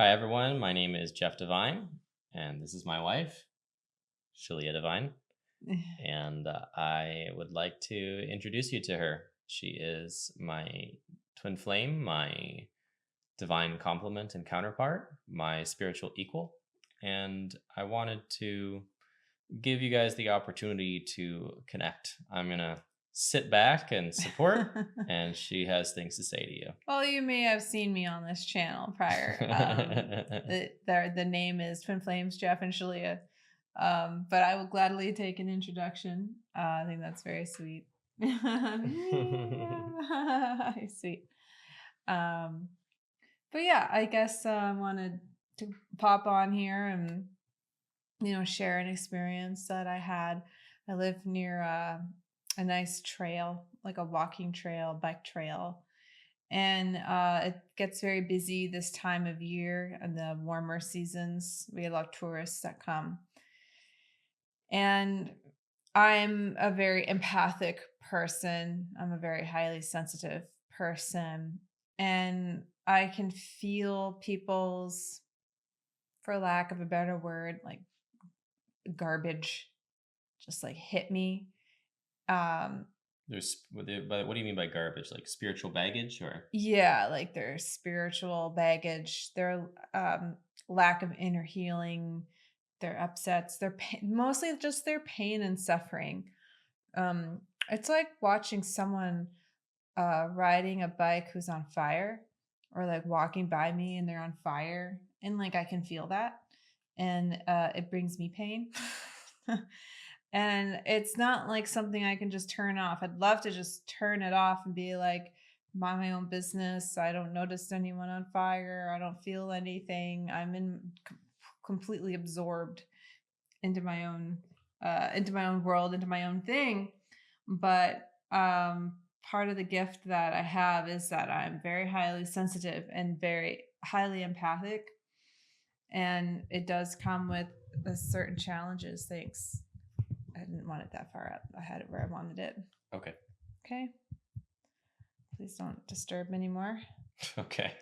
Hi, everyone. My name is Jeff Devine, and this is my wife, Shalia Devine. And I would like to introduce you to her. She is my twin flame, my divine complement and counterpart, my spiritual equal. And I wanted to give you guys the opportunity to connect. I'm going to sit back and support, and she has things to say to you. Well, you may have seen me on this channel prior. The name is Twin Flames, Jeff and Shalia. But I will gladly take an introduction. I think that's very sweet. Sweet. Um, but yeah, I guess I wanted to pop on here and share an experience that I had. I live near a nice trail, like a walking trail, bike trail, and it gets very busy this time of year in the warmer seasons. We have a lot of tourists that come, and I'm a very empathic person. I'm a very highly sensitive person, and I can feel people's, for lack of a better word, like garbage just like hit me. Um, But what do you mean by garbage? Like spiritual baggage or? yeah, like their spiritual baggage, their lack of inner healing, their upsets, their pain, mostly just their pain and suffering. It's like watching someone riding a bike who's on fire, or like walking by me and they're on fire, and like I can feel that, and it brings me pain. And it's not like something I can just turn off. I'd love to just turn it off and be like, mind my own business. I don't notice anyone on fire. I don't feel anything. Completely absorbed into my own world, into my own thing. But part of the gift that I have is that I'm very highly sensitive and very highly empathic, and it does come with a certain challenges. Thanks. I didn't want it that far up. I had it where I wanted it. Okay. Okay. Please don't disturb anymore. Okay.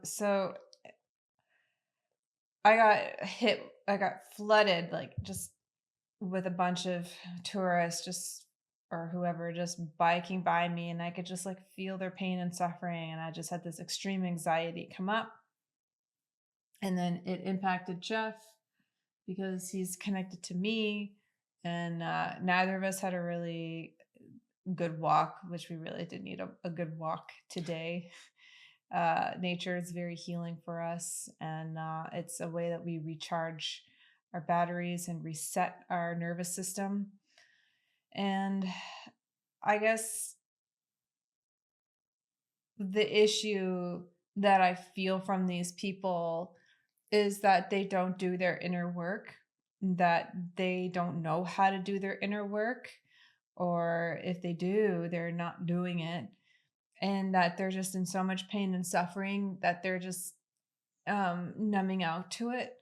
So I got flooded, like just with a bunch of tourists, just or whoever, just biking by me, and I could just like feel their pain and suffering, and I just had this extreme anxiety come up. And then it impacted Jeff because he's connected to me, and neither of us had a really good walk, which we really did need a good walk today. Nature is very healing for us, and it's a way that we recharge our batteries and reset our nervous system. And I guess the issue that I feel from these people is that they don't do their inner work, that they don't know how to do their inner work, or if they do, they're not doing it, and that they're just in so much pain and suffering that they're just numbing out to it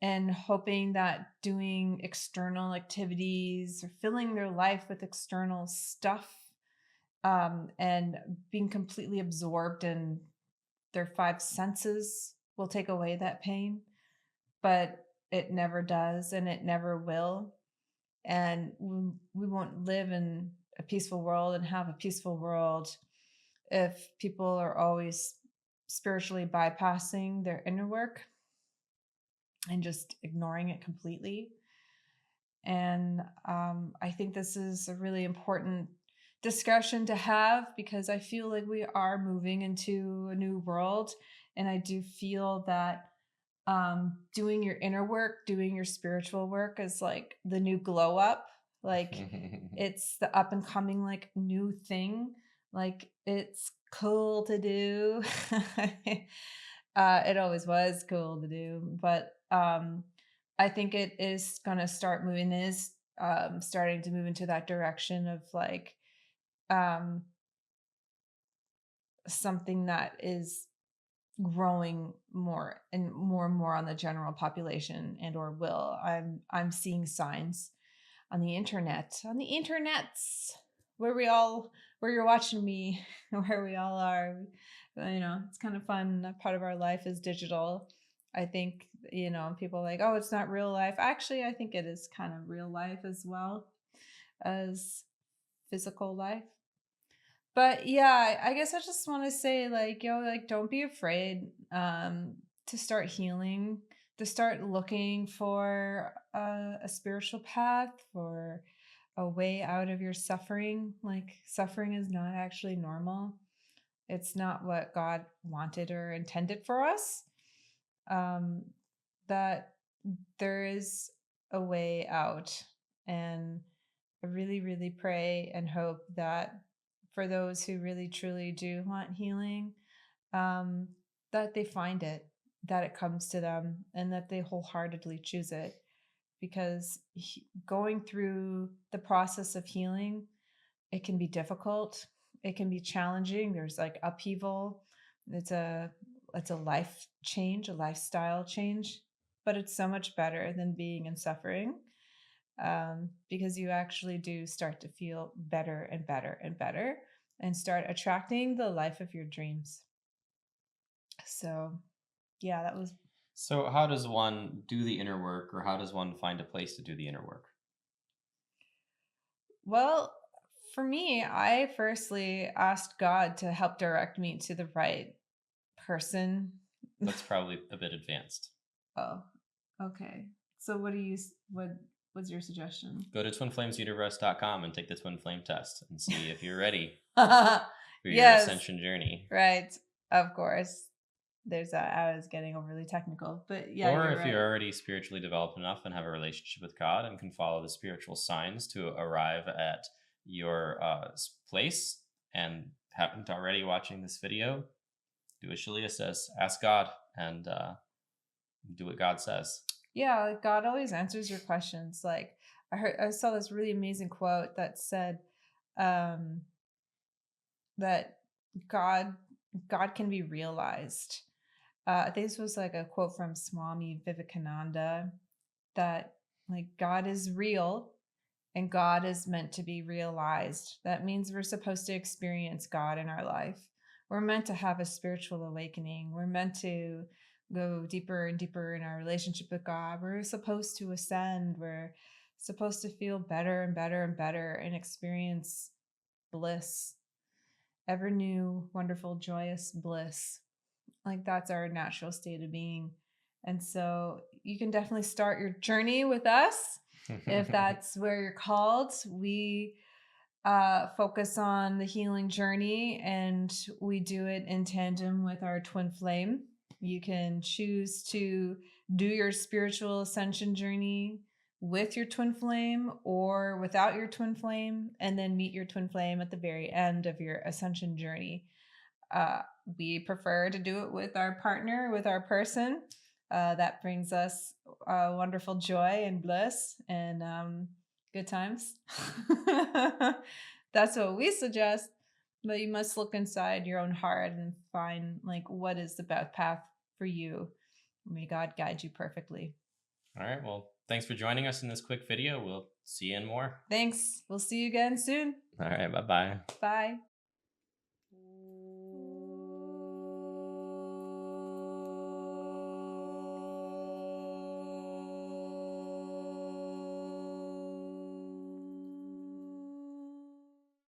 and hoping that doing external activities or filling their life with external stuff, and being completely absorbed in their five senses will take away that pain, but it never does and it never will. And we won't live in a peaceful world and have a peaceful world if people are always spiritually bypassing their inner work and just ignoring it completely. And I think this is a really important discussion to have because I feel like we are moving into a new world. And I do feel that doing your inner work, doing your spiritual work is like the new glow up. Like it's the up and coming, like new thing. Like it's cool to do. It always was cool to do, but I think it is going to start moving, is starting to move into that direction of like um, something that is growing more and more on the general population and or will. I'm seeing signs on the internet, on the internets, where we all, where you're watching me, where we all are. It's kind of fun. That part of our life is digital. I think, people are like, oh, it's not real life. Actually, I think it is kind of real life as well as physical life. But yeah, I guess I just want to say, like, like, don't be afraid to start healing, to start looking for a spiritual path, for a way out of your suffering. Like, suffering is not actually normal. It's not what God wanted or intended for us. Um, that there is a way out. And I really, really pray and hope that for those who really, truly do want healing, um, that they find it, that it comes to them, and that they wholeheartedly choose it. Because going through the process of healing, it can be difficult, it can be challenging. There's like upheaval. It's a life change, a lifestyle change, but it's so much better than being in suffering, because you actually do start to feel better and better and better, and start attracting the life of your dreams. So yeah, that was. So how does one do the inner work, or how does one find a place to do the inner work? Well, for me, I firstly asked God to help direct me to the right person. That's probably a bit advanced. Oh, okay. So what was your suggestion? Go to twinflamesuniverse.com and take the twin flame test and see if you're ready for for your Yes, ascension journey. right. Of course. I was getting overly technical, but yeah, Or you're if right. you're already spiritually developed enough and have a relationship with God and can follow the spiritual signs to arrive at your place and haven't already watching this video, do as Shalia says, ask God and do what God says. Yeah, like, God always answers your questions. Like, I saw this really amazing quote that said, um, that God God can be realized. I think this was like a quote from Swami Vivekananda, that like God is real and God is meant to be realized. That means we're supposed to experience God in our life. We're meant to have a spiritual awakening. We're meant to go deeper and deeper in our relationship with God. We're supposed to ascend. We're supposed to feel better and better and better and experience bliss, ever new, wonderful, joyous bliss. Like, that's our natural state of being. And so you can definitely start your journey with us if that's where you're called. We focus on the healing journey, and we do it in tandem with our twin flame. You can choose to do your spiritual ascension journey with your twin flame or without your twin flame, and then meet your twin flame at the very end of your ascension journey. Uh, we prefer to do it with our partner, with our person. That brings us wonderful joy and bliss and good times. That's what we suggest. But you must look inside your own heart and find, like, what is the best path for you. May God guide you perfectly. All right. Well, thanks for joining us in this quick video. We'll see you in more. Thanks. We'll see you again soon. All right. Bye-bye. Bye.